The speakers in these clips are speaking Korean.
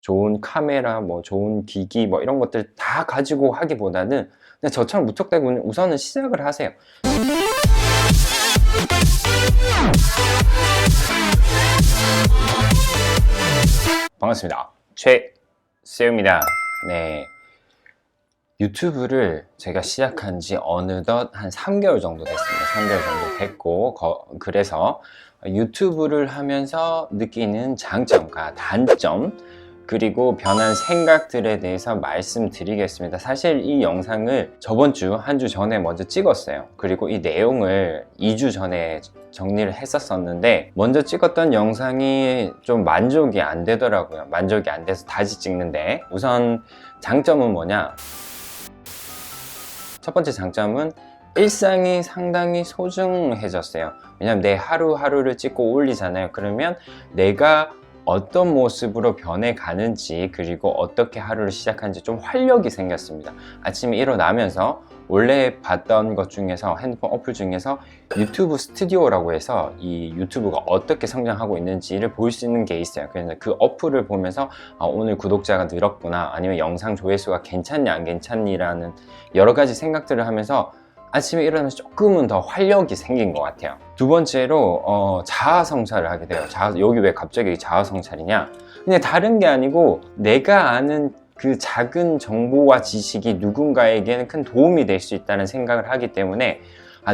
좋은 카메라, 뭐 좋은 기기, 뭐 이런 것들 다 가지고 하기보다는 그냥 저처럼 무턱대고 우선은 시작을 하세요. 반갑습니다. 최세우입니다. 네. 유튜브를 제가 시작한 지 어느덧 한 3개월 정도 됐습니다. 3개월 정도 됐고, 그래서 유튜브를 하면서 느끼는 장점과 단점, 그리고 변한 생각들에 대해서 말씀드리겠습니다. 사실 이 영상을 저번 주, 한 주 전에 먼저 찍었어요. 그리고 이 내용을 2주 전에 정리를 했었는데, 먼저 찍었던 영상이 좀 만족이 안 되더라고요. 만족이 안 돼서 다시 찍는데, 우선 장점은 뭐냐? 첫 번째 장점은 일상이 상당히 소중해졌어요. 왜냐면 내 하루하루를 찍고 올리잖아요. 그러면 내가 어떤 모습으로 변해가는지, 그리고 어떻게 하루를 시작하는지 좀 활력이 생겼습니다. 아침에 일어나면서 원래 봤던 것 중에서, 핸드폰 어플 중에서 유튜브 스튜디오라고 해서 이 유튜브가 어떻게 성장하고 있는지를 볼 수 있는 게 있어요. 그래서 그 어플을 보면서 오늘 구독자가 늘었구나, 아니면 영상 조회수가 괜찮냐 안 괜찮니라는 여러 가지 생각들을 하면서 아침에 일어나면서 조금은 더 활력이 생긴 것 같아요. 두 번째로 자아 성찰을 하게 돼요. 여기 왜 갑자기 자아 성찰이냐? 그냥 다른 게 아니고 내가 아는 그 작은 정보와 지식이 누군가에게는 큰 도움이 될 수 있다는 생각을 하기 때문에,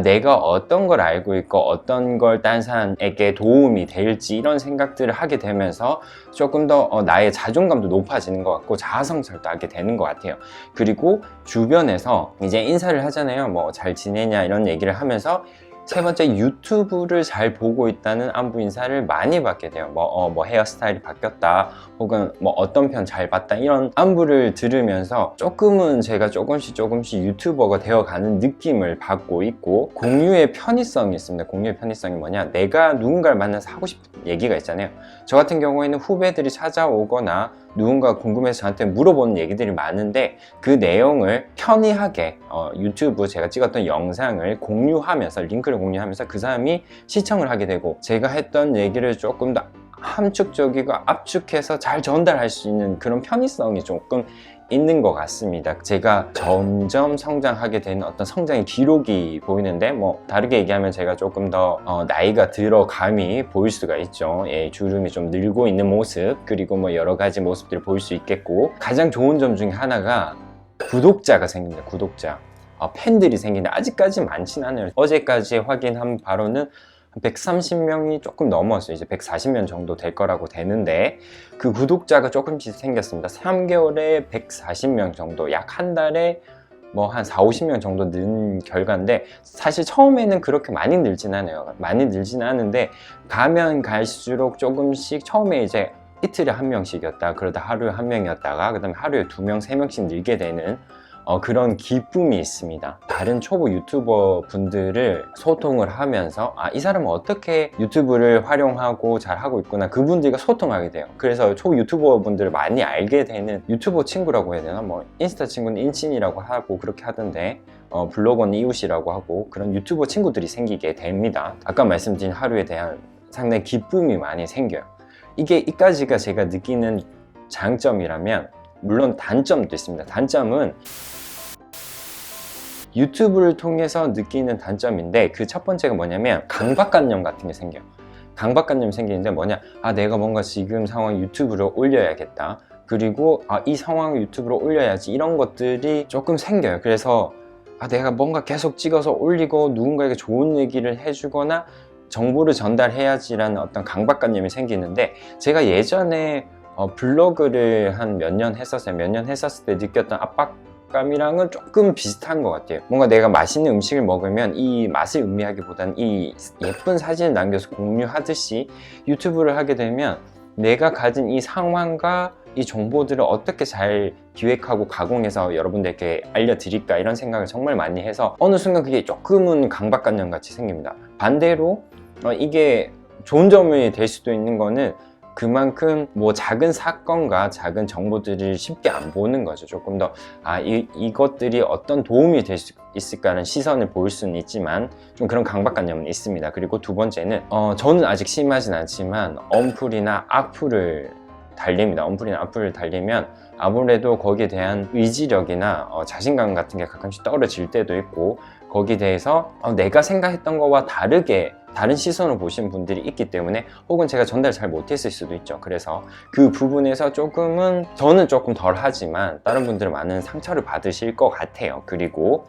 내가 어떤 걸 알고 있고 어떤 걸 딴 사람에게 도움이 될지, 이런 생각들을 하게 되면서 조금 더 나의 자존감도 높아지는 것 같고 자아성찰도 하게 되는 것 같아요. 그리고 주변에서 이제 인사를 하잖아요. 뭐 잘 지내냐 이런 얘기를 하면서 세 번째, 유튜브를 잘 보고 있다는 안부 인사를 많이 받게 돼요. 뭐 헤어스타일이 바뀌었다, 혹은 뭐 어떤 편 잘 봤다, 이런 안부를 들으면서 조금은 제가 조금씩 유튜버가 되어가는 느낌을 받고 있고, 공유의 편의성이 있습니다. 공유의 편의성이 뭐냐? 내가 누군가를 만나서 하고 싶은 얘기가 있잖아요. 저 같은 경우에는 후배들이 찾아오거나 누군가 궁금해서 저한테 물어보는 얘기들이 많은데, 그 내용을 편의하게 유튜브 제가 찍었던 영상을 공유하면서, 링크를 공유하면서 그 사람이 시청을 하게 되고, 제가 했던 얘기를 조금 더 함축적이고 압축해서 잘 전달할 수 있는 그런 편의성이 조금 있는 것 같습니다. 제가 점점 성장하게 되는 어떤 성장의 기록이 보이는데, 뭐 다르게 얘기하면 제가 조금 더 나이가 들어감이 보일 수가 있죠. 예, 주름이 좀 늘고 있는 모습, 그리고 뭐 여러 가지 모습들을 볼 수 있겠고, 가장 좋은 점 중에 하나가 구독자가 생깁니다. 구독자, 팬들이 생기는데 아직까지 많진 않아요. 어제까지 확인한 바로는 130명이 조금 넘었어요. 이제 140명 정도 될 거라고 되는데, 그 구독자가 조금씩 생겼습니다. 3개월에 140명 정도, 약 한 달에 뭐 한 4, 50명 정도 는 결과인데, 사실 처음에는 그렇게 많이 늘진 않아요. 많이 늘진 않은데, 가면 갈수록 조금씩, 처음에 이제 이틀에 한 명씩이었다, 그러다 하루에 한 명이었다가 그 다음에 하루에 2명, 3명씩 늘게 되는 그런 기쁨이 있습니다. 다른 초보 유튜버 분들을 소통을 하면서, 이 사람은 어떻게 유튜브를 활용하고 잘 하고 있구나, 그분들과 소통하게 돼요. 그래서 초보 유튜버 분들을 많이 알게 되는, 유튜버 친구라고 해야 되나, 뭐 인스타 친구는 인친이라고 하고 그렇게 하던데, 블로거는 이웃이라고 하고, 그런 유튜버 친구들이 생기게 됩니다. 아까 말씀드린 하루에 대한 상당히 기쁨이 많이 생겨요. 이까지가 제가 느끼는 장점이라면, 물론 단점도 있습니다. 단점은 유튜브를 통해서 느끼는 단점인데, 그 첫 번째가 뭐냐면 강박관념 같은 게 생겨요. 강박관념이 생기는데 뭐냐? 내가 뭔가 지금 상황 유튜브로 올려야겠다, 그리고 이 상황을 유튜브로 올려야지, 이런 것들이 조금 생겨요. 그래서 내가 뭔가 계속 찍어서 올리고 누군가에게 좋은 얘기를 해주거나 정보를 전달해야지라는 어떤 강박관념이 생기는데, 제가 예전에 블로그를 한 몇 년 했었어요. 몇 년 했었을 때 느꼈던 압박감이랑은 조금 비슷한 것 같아요. 뭔가 내가 맛있는 음식을 먹으면 이 맛을 음미하기보다는 이 예쁜 사진을 남겨서 공유하듯이, 유튜브를 하게 되면 내가 가진 이 상황과 이 정보들을 어떻게 잘 기획하고 가공해서 여러분들께 알려드릴까, 이런 생각을 정말 많이 해서 어느 순간 그게 조금은 강박관념 같이 생깁니다. 반대로 이게 좋은 점이 될 수도 있는 거는, 그만큼 뭐 작은 사건과 작은 정보들을 쉽게 안 보는 거죠. 조금 더 이것들이 어떤 도움이 될 수 있을까라는 시선을 보일 수는 있지만, 좀 그런 강박관념은 있습니다. 그리고 두 번째는 저는 아직 심하진 않지만, 언플이나 악플을 달립니다. 언플이나 악플을 달리면 아무래도 거기에 대한 의지력이나 자신감 같은 게 가끔씩 떨어질 때도 있고, 거기에 대해서 내가 생각했던 거와 다른 시선을 보신 분들이 있기 때문에, 혹은 제가 전달 잘 못했을 수도 있죠. 그래서 그 부분에서 조금은, 저는 조금 덜 하지만 다른 분들은 많은 상처를 받으실 것 같아요. 그리고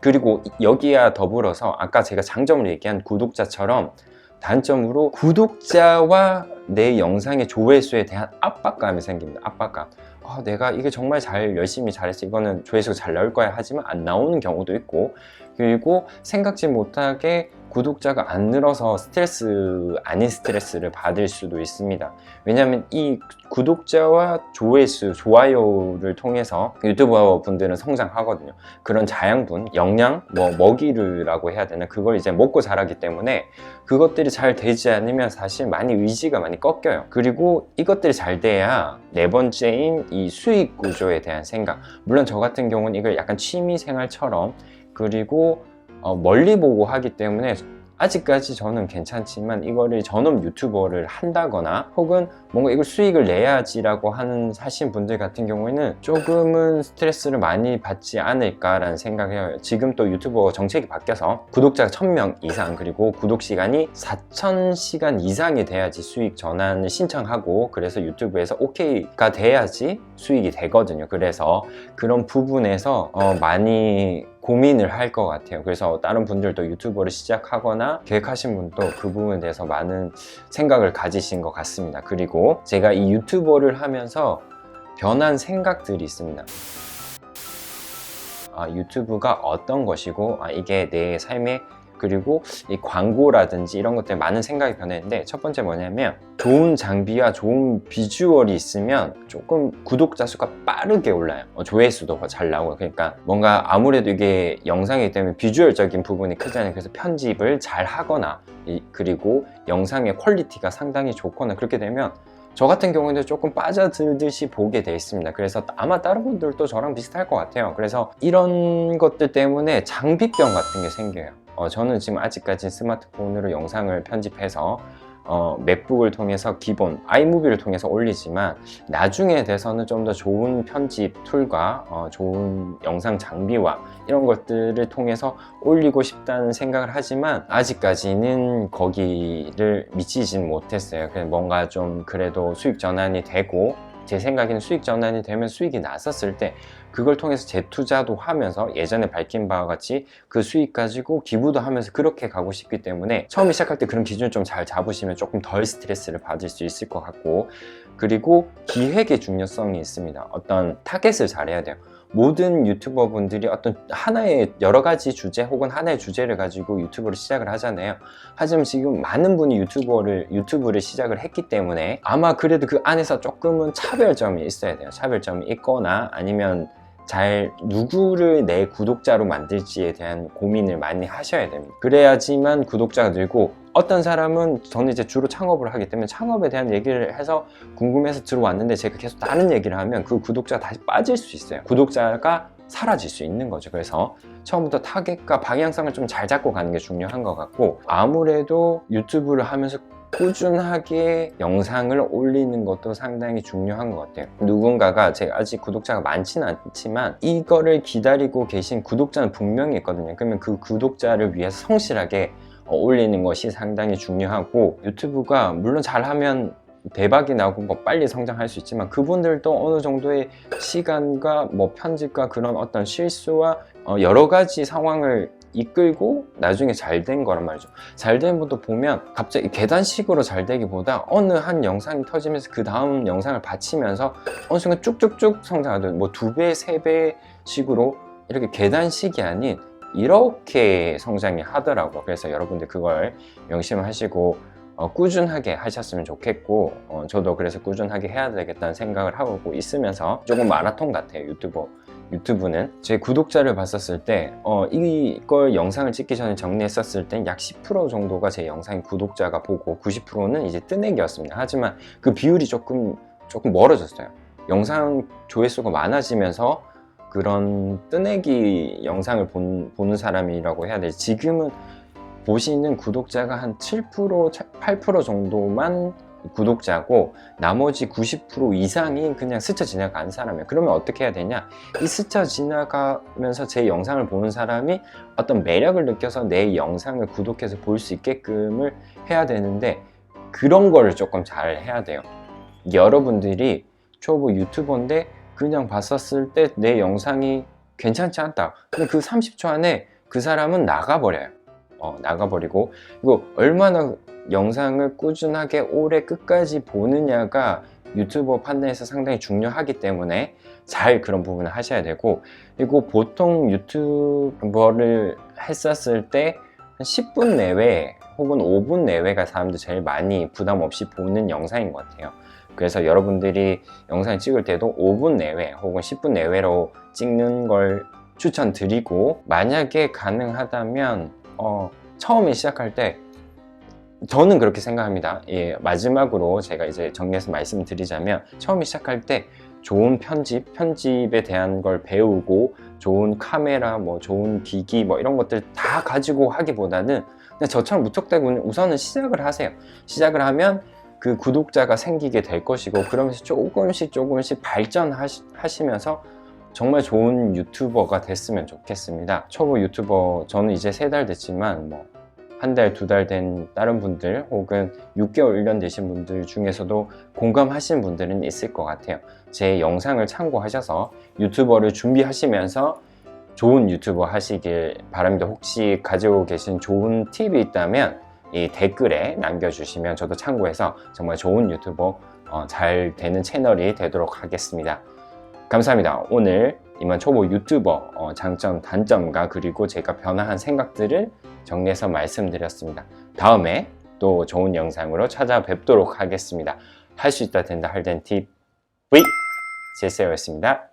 여기와 더불어서 아까 제가 장점을 얘기한 구독자처럼 단점으로 구독자와 내 영상의 조회수에 대한 압박감이 생깁니다. 압박감. 내가 이게 정말 열심히 잘했어, 이거는 조회수가 잘 나올 거야 하지만 안 나오는 경우도 있고, 그리고 생각지 못하게 구독자가 안 늘어서 스트레스 아닌 스트레스를 받을 수도 있습니다. 왜냐하면 이 구독자와 조회수, 좋아요를 통해서 유튜버 분들은 성장하거든요. 그런 자양분, 영양, 먹이류라고 해야 되나, 그걸 이제 먹고 자라기 때문에 그것들이 잘 되지 않으면 사실 의지가 많이 꺾여요. 그리고 이것들이 잘 돼야 네 번째인 이 수익 구조에 대한 생각. 물론 저 같은 경우는 이걸 약간 취미 생활처럼, 그리고 멀리 보고 하기 때문에 아직까지 저는 괜찮지만, 이거를 전업 유튜버를 한다거나 혹은 뭔가 이걸 수익을 내야지라고 하신 분들 같은 경우에는 조금은 스트레스를 많이 받지 않을까라는 생각을 해요. 지금 또 유튜버 정책이 바뀌어서 구독자가 1000명 이상, 그리고 구독 시간이 4000시간 이상이 돼야지 수익 전환을 신청하고, 그래서 유튜브에서 OK가 돼야지 수익이 되거든요. 그래서 그런 부분에서 많이 고민을 할 것 같아요. 그래서 다른 분들도 유튜버를 시작하거나 계획하신 분도 그 부분에 대해서 많은 생각을 가지신 것 같습니다. 그리고 제가 이 유튜버를 하면서 변한 생각들이 있습니다. 유튜브가 어떤 것이고, 이게 내 삶에, 그리고 이 광고라든지 이런 것들 많은 생각이 변했는데, 첫 번째 뭐냐면, 좋은 장비와 좋은 비주얼이 있으면 조금 구독자 수가 빠르게 올라요. 조회수도 잘 나오고. 그러니까 뭔가 아무래도 이게 영상이기 때문에 비주얼적인 부분이 크잖아요. 그래서 편집을 잘 하거나, 그리고 영상의 퀄리티가 상당히 좋거나, 그렇게 되면 저 같은 경우에는 조금 빠져들듯이 보게 돼 있습니다. 그래서 아마 다른 분들도 저랑 비슷할 것 같아요. 그래서 이런 것들 때문에 장비병 같은 게 생겨요. 저는 지금 아직까지 스마트폰으로 영상을 편집해서 맥북을 통해서 기본 아이무비를 통해서 올리지만, 나중에 돼서는 좀 더 좋은 편집 툴과 좋은 영상 장비와 이런 것들을 통해서 올리고 싶다는 생각을 하지만, 아직까지는 거기를 미치진 못했어요. 그래서 뭔가 좀 그래도 수익 전환이 되고, 제 생각에는 수익 전환이 되면, 수익이 났었을 때 그걸 통해서 재투자도 하면서 예전에 밝힌 바와 같이 그 수익 가지고 기부도 하면서 그렇게 가고 싶기 때문에, 처음 시작할 때 그런 기준을 좀 잘 잡으시면 조금 덜 스트레스를 받을 수 있을 것 같고, 그리고 기획의 중요성이 있습니다. 어떤 타겟을 잘해야 돼요. 모든 유튜버 분들이 어떤 하나의 여러 가지 주제 혹은 하나의 주제를 가지고 유튜브를 시작을 하잖아요. 하지만 지금 많은 분이 유튜브를 시작을 했기 때문에 아마 그래도 그 안에서 조금은 차별점이 있어야 돼요. 차별점이 있거나, 아니면 누구를 내 구독자로 만들지에 대한 고민을 많이 하셔야 됩니다. 그래야지만 구독자가 늘고, 어떤 사람은, 저는 이제 주로 창업을 하기 때문에 창업에 대한 얘기를 해서 궁금해서 들어왔는데, 제가 계속 다른 얘기를 하면 그 구독자가 다시 빠질 수 있어요. 구독자가 사라질 수 있는 거죠. 그래서 처음부터 타겟과 방향성을 좀 잘 잡고 가는 게 중요한 것 같고, 아무래도 유튜브를 하면서 꾸준하게 영상을 올리는 것도 상당히 중요한 것 같아요. 누군가가, 제가 아직 구독자가 많지는 않지만 이거를 기다리고 계신 구독자는 분명히 있거든요. 그러면 그 구독자를 위해서 성실하게 올리는 것이 상당히 중요하고, 유튜브가 물론 잘하면 대박이 나고 빨리 성장할 수 있지만, 그분들도 어느 정도의 시간과 편집과 그런 어떤 실수와 여러 가지 상황을 이끌고 나중에 잘 된 거란 말이죠. 잘 된 분도 보면 갑자기 계단식으로 잘 되기보다 어느 한 영상이 터지면서 그 다음 영상을 받치면서 어느 순간 쭉쭉쭉 성장하던 2배, 3배 식으로, 이렇게 계단식이 아닌 이렇게 성장이 하더라고요. 그래서 여러분들 그걸 명심하시고 꾸준하게 하셨으면 좋겠고, 저도 그래서 꾸준하게 해야 되겠다는 생각을 하고 있으면서, 조금 마라톤 같아요. 유튜브는 제 구독자를 봤었을 때 이걸 영상을 찍기 전에 정리했었을 땐 약 10% 정도가 제 영상 구독자가 보고 90%는 이제 뜨내기였습니다. 하지만 그 비율이 조금 멀어졌어요. 영상 조회수가 많아지면서 그런 뜨내기 영상을 보는 사람이라고 해야 될지, 지금은 보시는 구독자가 한 7%, 8% 정도만 구독자고 나머지 90% 이상이 그냥 스쳐 지나가는 사람이에요. 그러면 어떻게 해야 되냐? 이 스쳐 지나가면서 제 영상을 보는 사람이 어떤 매력을 느껴서 내 영상을 구독해서 볼 수 있게끔을 해야 되는데 그런 거를 조금 잘 해야 돼요. 여러분들이 초보 유튜버인데 그냥 봤었을 때 내 영상이 괜찮지 않다. 근데 그 30초 안에 그 사람은 나가버려요. 나가버리고, 그리고 얼마나 영상을 꾸준하게 오래 끝까지 보느냐가 유튜버 판단에서 상당히 중요하기 때문에 잘 그런 부분을 하셔야 되고, 그리고 보통 유튜버를 했었을 때 한 10분 내외 혹은 5분 내외가 사람들 제일 많이 부담 없이 보는 영상인 것 같아요. 그래서 여러분들이 영상 찍을 때도 5분 내외 혹은 10분 내외로 찍는 걸 추천드리고, 만약에 가능하다면 처음에 시작할 때 저는 그렇게 생각합니다. 예, 마지막으로 제가 이제 정리해서 말씀드리자면, 처음에 시작할 때 좋은 편집에 대한 걸 배우고 좋은 카메라, 뭐 좋은 기기, 뭐 이런 것들 다 가지고 하기보다는 그냥 저처럼 무턱대고 우선은 시작을 하세요. 시작을 하면 그 구독자가 생기게 될 것이고, 그러면서 조금씩 발전하시면서 정말 좋은 유튜버가 됐으면 좋겠습니다. 초보 유튜버, 저는 이제 3달 됐지만 뭐 1달, 2달 된 다른 분들 혹은 6개월, 1년 되신 분들 중에서도 공감하시는 분들은 있을 것 같아요. 제 영상을 참고하셔서 유튜버를 준비하시면서 좋은 유튜버 하시길 바랍니다. 혹시 가지고 계신 좋은 팁이 있다면 이 댓글에 남겨주시면 저도 참고해서 정말 좋은 유튜버 잘 되는 채널이 되도록 하겠습니다. 감사합니다. 오늘 이만 초보 유튜버 장점, 단점과 그리고 제가 변화한 생각들을 정리해서 말씀드렸습니다. 다음에 또 좋은 영상으로 찾아뵙도록 하겠습니다. 할 수 있다, 된다, 할 땐 팁 V 제세어였습니다.